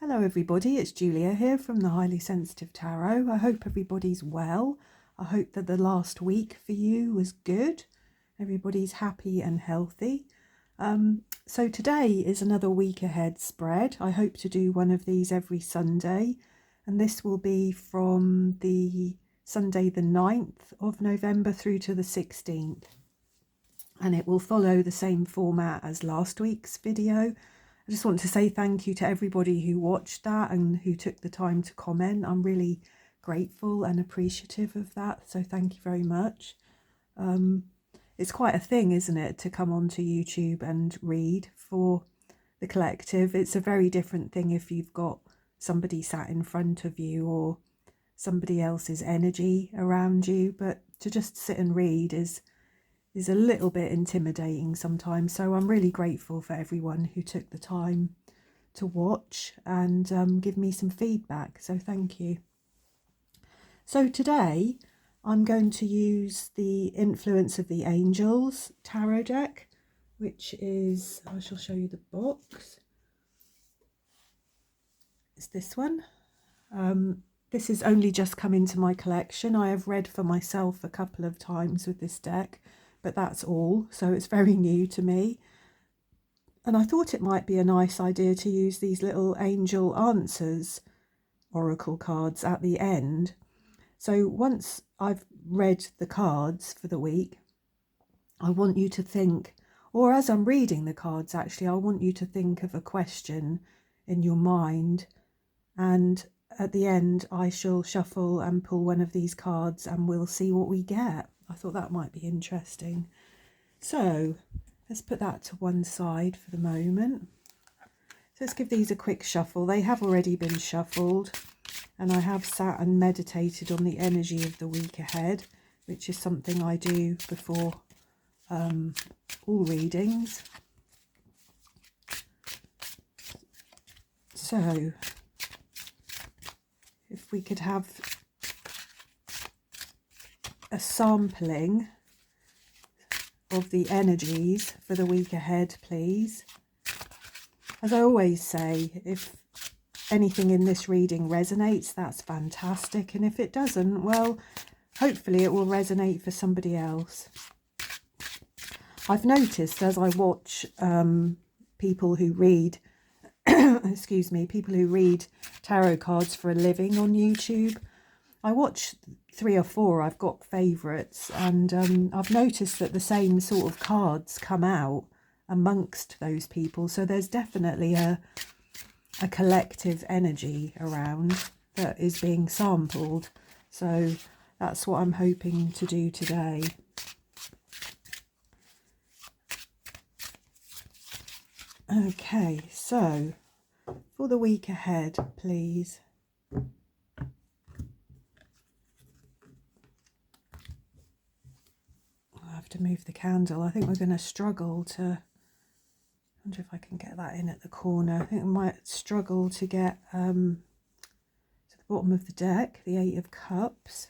Hello everybody, it's Julia here from the Highly Sensitive Tarot. I hope everybody's well. I hope that the last week for you was good. Everybody's happy and healthy. So today is another week ahead spread. I hope to do one of these every Sunday, and this will be from the Sunday the 9th of November through to the 16th. And it will follow the same format as last week's video. I just want to say thank you to everybody who watched that and who took the time to comment. I'm really grateful and appreciative of that, so thank you very much. It's quite a thing, isn't it, to come onto YouTube and read for the collective. It's a very different thing if you've got somebody sat in front of you or somebody else's energy around you, but to just sit and read is a little bit intimidating sometimes. So I'm really grateful for everyone who took the time to watch and give me some feedback. So thank you. So today I'm going to use the Influence of the Angels tarot deck, which is, I shall show you the box. It's this one. This has only just come into my collection. I have read for myself a couple of times with this deck, but that's all, so it's very new to me. And I thought it might be a nice idea to use these little angel answers oracle cards at the end. So once I've read the cards for the week, I want you to think, or as I'm reading the cards actually, I want you to think of a question in your mind, and at the end I shall shuffle and pull one of these cards and we'll see what we get. I thought that might be interesting. So let's put that to one side for the moment. So let's give these a quick shuffle. They have already been shuffled, and I have sat and meditated on the energy of the week ahead, which is something I do before all readings. So if we could have a sampling of the energies for the week ahead, please. As I always say, if anything in this reading resonates, that's fantastic, and if it doesn't, well, hopefully it will resonate for somebody else. I've noticed as I watch people who read excuse me, people who read tarot cards for a living on YouTube, I watch 3 or 4, I've got favourites, and I've noticed that the same sort of cards come out amongst those people. So there's definitely a collective energy around that is being sampled. So that's what I'm hoping to do today. Okay, so for the week ahead, please. To move the candle. I think we're going to struggle to, I wonder if I can get that in at the corner. I think we might struggle to get to the bottom of the deck, the 8 of Cups.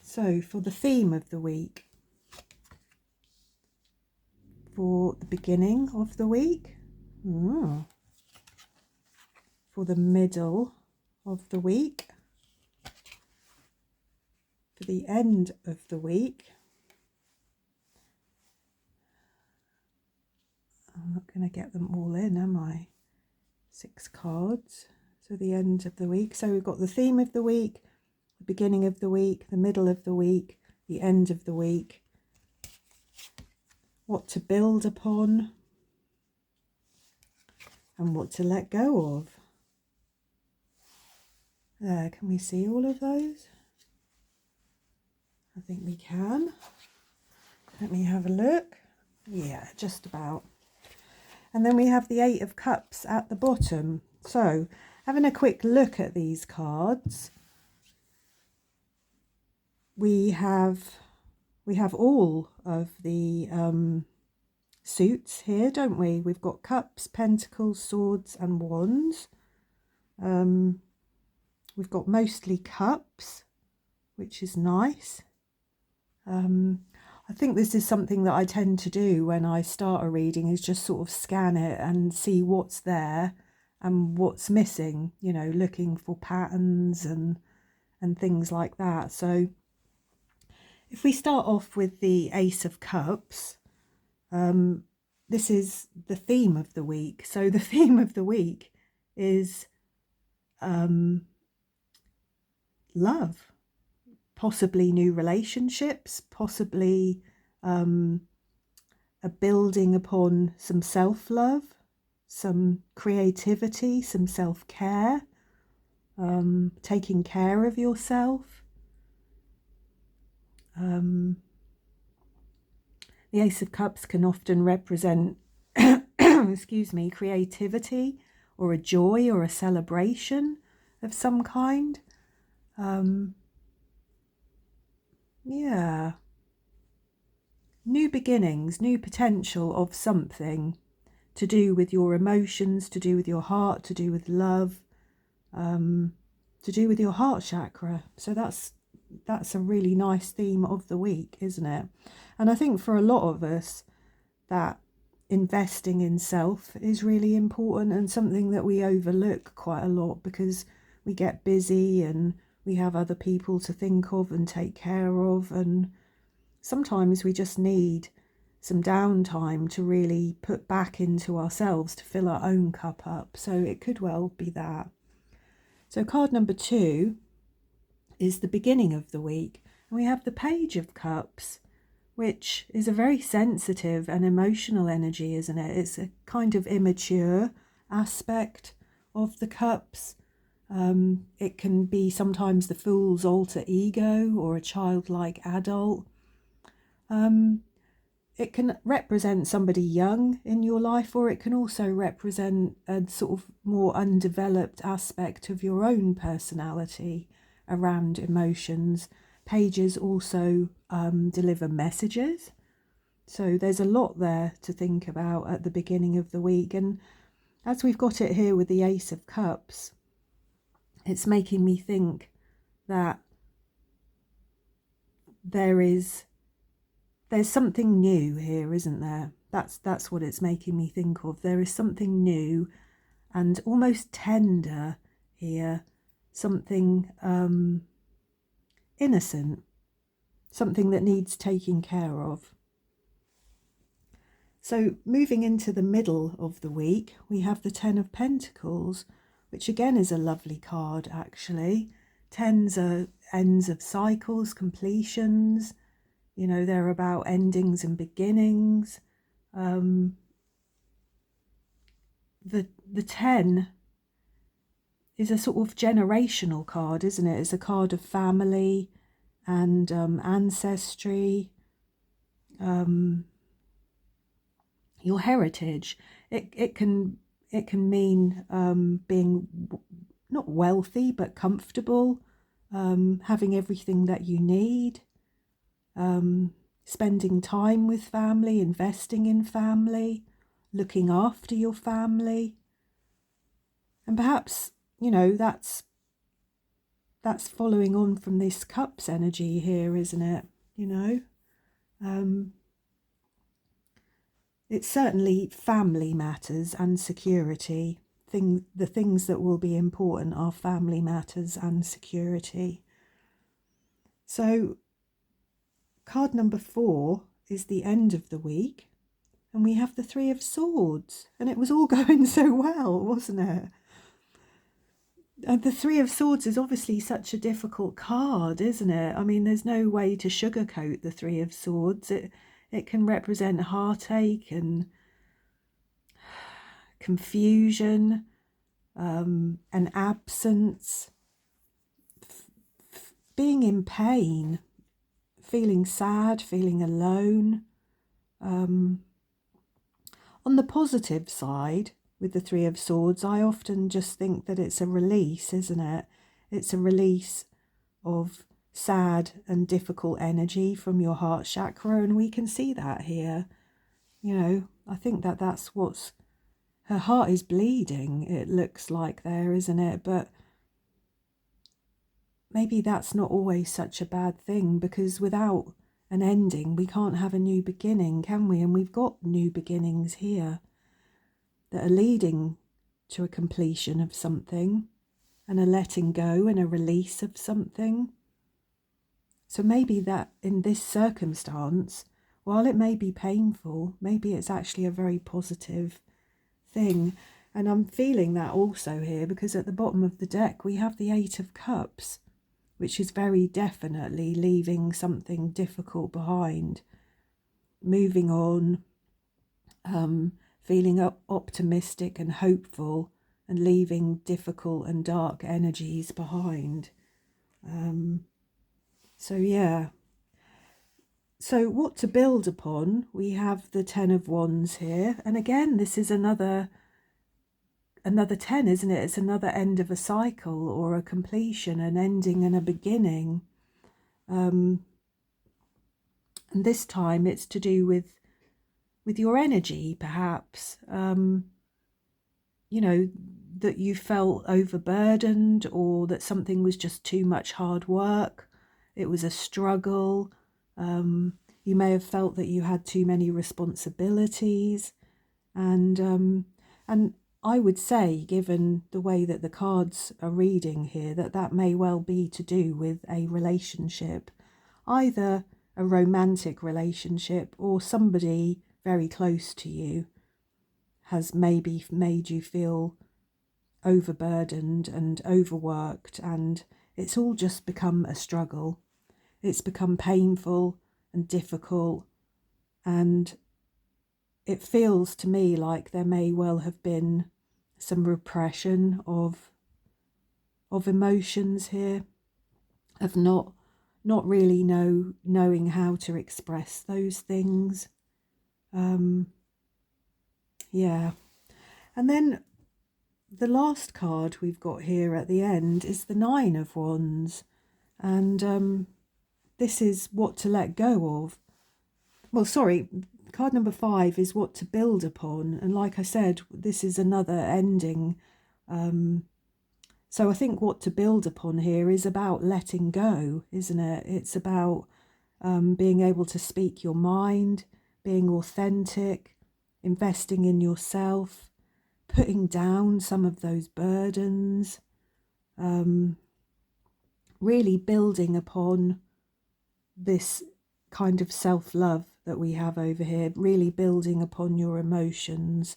So for the theme of the week, for the beginning of the week, for the middle of the week, for the end of the week. I'm not going to get them all in, am I? 6 cards. So the end of the week. So we've got the theme of the week, the beginning of the week, the middle of the week, the end of the week. What to build upon and what to let go of. There, can we see all of those? I think we can. Let me have a look. Yeah, just about. And then we have the 8 of Cups at the bottom. So having a quick look at these cards, we have all of the suits here, don't we? We've got cups, pentacles, swords and wands. We've got mostly cups, which is nice. I think this is something that I tend to do when I start a reading, is just sort of scan it and see what's there and what's missing, you know, looking for patterns and things like that. So if we start off with the Ace of Cups, this is the theme of the week. So the theme of the week is love, possibly new relationships, possibly a building upon some self-love, some creativity, some self-care, taking care of yourself. The Ace of Cups can often represent, excuse me, creativity or a joy or a celebration of some kind. Yeah. New beginnings, new potential of something to do with your emotions, to do with your heart, to do with love, to do with your heart chakra. So that's a really nice theme of the week, isn't it? And I think for a lot of us, that investing in self is really important, and something that we overlook quite a lot because we get busy and we have other people to think of and take care of, and sometimes we just need some downtime to really put back into ourselves to fill our own cup up. So it could well be that. So card number 2 is the beginning of the week, and we have the Page of Cups, which is a very sensitive and emotional energy, isn't it? It's a kind of immature aspect of the cups. It can be sometimes the fool's alter ego or a childlike adult. It can represent somebody young in your life, or it can also represent a sort of more undeveloped aspect of your own personality around emotions. Pages also deliver messages. So there's a lot there to think about at the beginning of the week. And as we've got it here with the Ace of Cups, it's making me think that there's something new here, isn't there? That's what it's making me think of. There is something new and almost tender here, something innocent, something that needs taking care of. So moving into the middle of the week, we have the Ten of Pentacles, which again is a lovely card actually. Tens are ends of cycles, completions. You know, they're about endings and beginnings. The 10 is a sort of generational card, isn't it? It's a card of family and ancestry, your heritage. It can mean being not wealthy but comfortable, having everything that you need. Spending time with family, investing in family, looking after your family. And perhaps, you know, that's following on from this cups energy here, isn't it? You know, it's certainly family matters and security. The things that will be important are family matters and security. So card number 4 is the end of the week, and we have the Three of Swords, and it was all going so well, wasn't it? And the Three of Swords is obviously such a difficult card, isn't it? I mean, there's no way to sugarcoat the Three of Swords. It can represent heartache and confusion, an absence, being in pain, feeling sad, feeling alone. On the positive side, with the Three of Swords, I often just think that it's a release, isn't it? It's a release of sad and difficult energy from your heart chakra, and we can see that here. You know, I think that that's what's... Her heart is bleeding, it looks like there, isn't it? But maybe that's not always such a bad thing, because without an ending, we can't have a new beginning, can we? And we've got new beginnings here that are leading to a completion of something and a letting go and a release of something. So maybe that in this circumstance, while it may be painful, maybe it's actually a very positive thing. And I'm feeling that also here, because at the bottom of the deck we have the Eight of Cups, which is very definitely leaving something difficult behind, moving on, feeling optimistic and hopeful, and leaving difficult and dark energies behind. So yeah. So what to build upon? We have the Ten of Wands here. And again, this is another 10, isn't it? It's another end of a cycle, or a completion, an ending and a beginning. And this time it's to do with your energy, perhaps. You know, that you felt overburdened, or that something was just too much hard work. It was a struggle. You may have felt that you had too many responsibilities, and I would say, given the way that the cards are reading here, that may well be to do with a relationship, either a romantic relationship or somebody very close to you has maybe made you feel overburdened and overworked, and it's all just become a struggle. It's become painful and difficult, and it feels to me like there may well have been some repression of emotions here, of not really knowing how to express those things. Yeah. And then the last card we've got here at the end is the Nine of Wands, and this is what to let go of. Well, sorry, card number 5 is what to build upon, and like I said, this is another ending. So I think what to build upon here is about letting go, isn't it? It's about being able to speak your mind, being authentic, investing in yourself, putting down some of those burdens, really building upon this kind of self-love that we have over here, really building upon your emotions,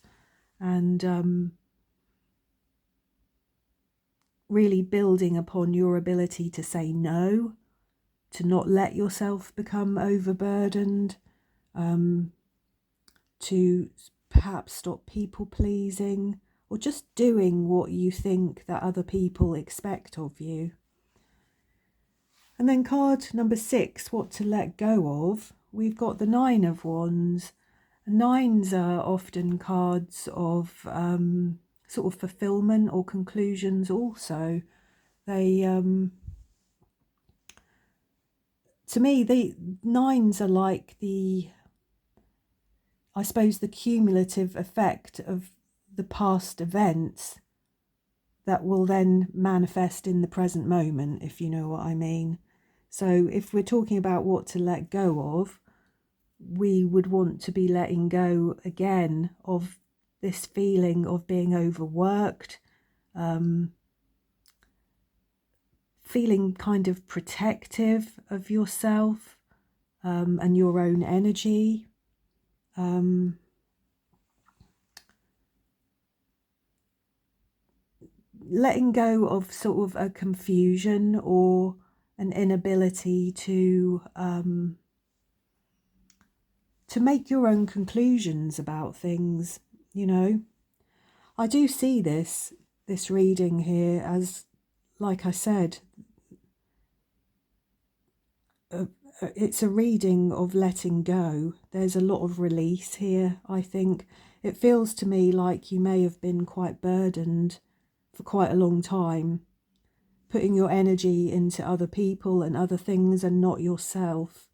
and really building upon your ability to say no, to not let yourself become overburdened, to perhaps stop people pleasing, or just doing what you think that other people expect of you. And then card number 6, what to let go of. We've got the Nine of Wands. Nines are often cards of sort of fulfillment or conclusions also. They, to me, the nines are like I suppose, the cumulative effect of the past events that will then manifest in the present moment, if you know what I mean. So if we're talking about what to let go of, we would want to be letting go again of this feeling of being overworked, feeling kind of protective of yourself and your own energy. Letting go of sort of a confusion or an inability to make your own conclusions about things, you know. I do see this reading here as, like I said, it's a reading of letting go. There's a lot of release here, I think. It feels to me like you may have been quite burdened for quite a long time, putting your energy into other people and other things and not yourself.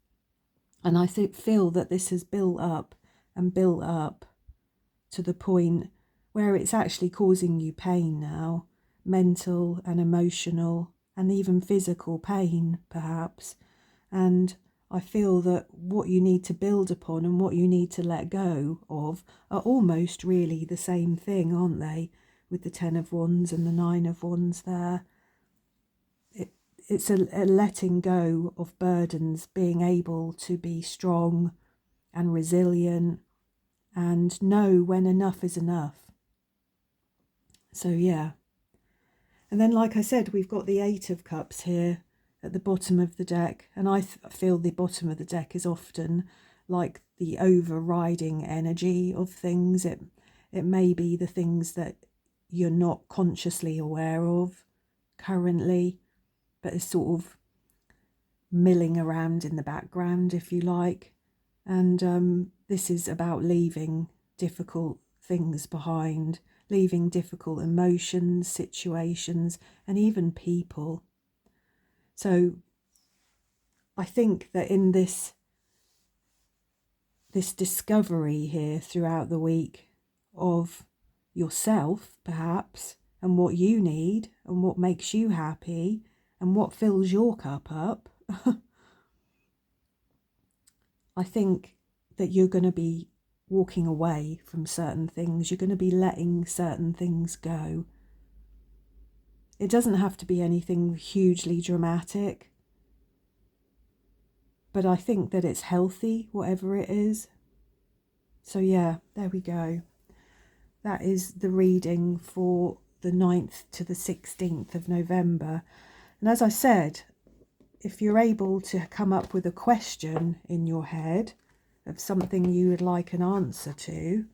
And I feel that this has built up and built up to the point where it's actually causing you pain now, mental and emotional and even physical pain, perhaps. And I feel that what you need to build upon and what you need to let go of are almost really the same thing, aren't they? With the 10 of Wands and the 9 of Wands there. It's a letting go of burdens, being able to be strong and resilient and know when enough is enough. So yeah. And then, like I said, we've got the 8 of Cups here at the bottom of the deck. And I feel the bottom of the deck is often like the overriding energy of things. It may be the things that you're not consciously aware of currently, but it's sort of milling around in the background, if you like. And this is about leaving difficult things behind, leaving difficult emotions, situations, and even people. So I think that in this discovery here throughout the week of yourself, perhaps, and what you need and what makes you happy and what fills your cup up, I think that you're going to be walking away from certain things. You're going to be letting certain things go. It doesn't have to be anything hugely dramatic, but I think that it's healthy, whatever it is. So yeah, there we go. That is the reading for the 9th to the 16th of November. And as I said, if you're able to come up with a question in your head of something you would like an answer to,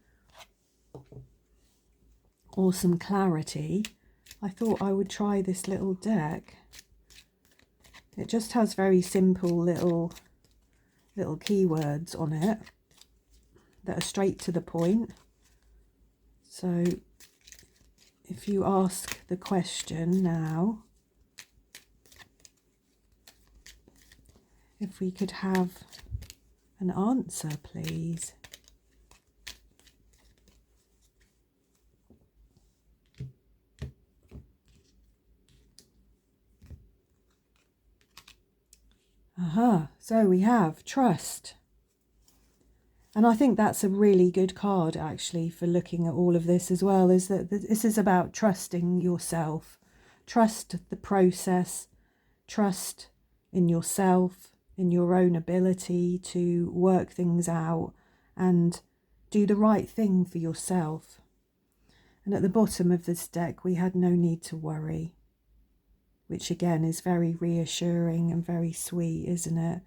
or some clarity, I thought I would try this little deck. It just has very simple little keywords on it that are straight to the point. So if you ask the question now, if we could have an answer, please. Aha, so we have trust. And I think that's a really good card, actually, for looking at all of this as well, is that this is about trusting yourself. Trust the process, trust in yourself, in your own ability to work things out and do the right thing for yourself. And at the bottom of this deck, we had no need to worry, which again is very reassuring and very sweet, isn't it?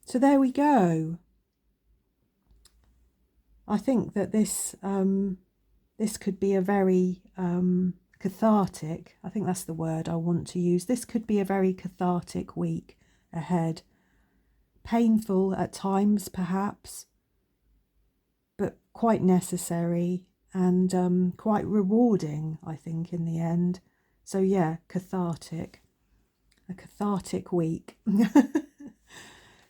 So there we go. I think that this could be a very cathartic, I think that's the word I want to use. This could be a very cathartic week ahead. Painful at times, perhaps, but quite necessary and quite rewarding, I think, in the end. So yeah, cathartic. A cathartic week.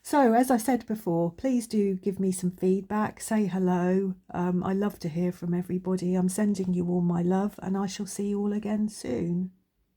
So, as I said before, please do give me some feedback, say hello. I love to hear from everybody. I'm sending you all my love and I shall see you all again soon.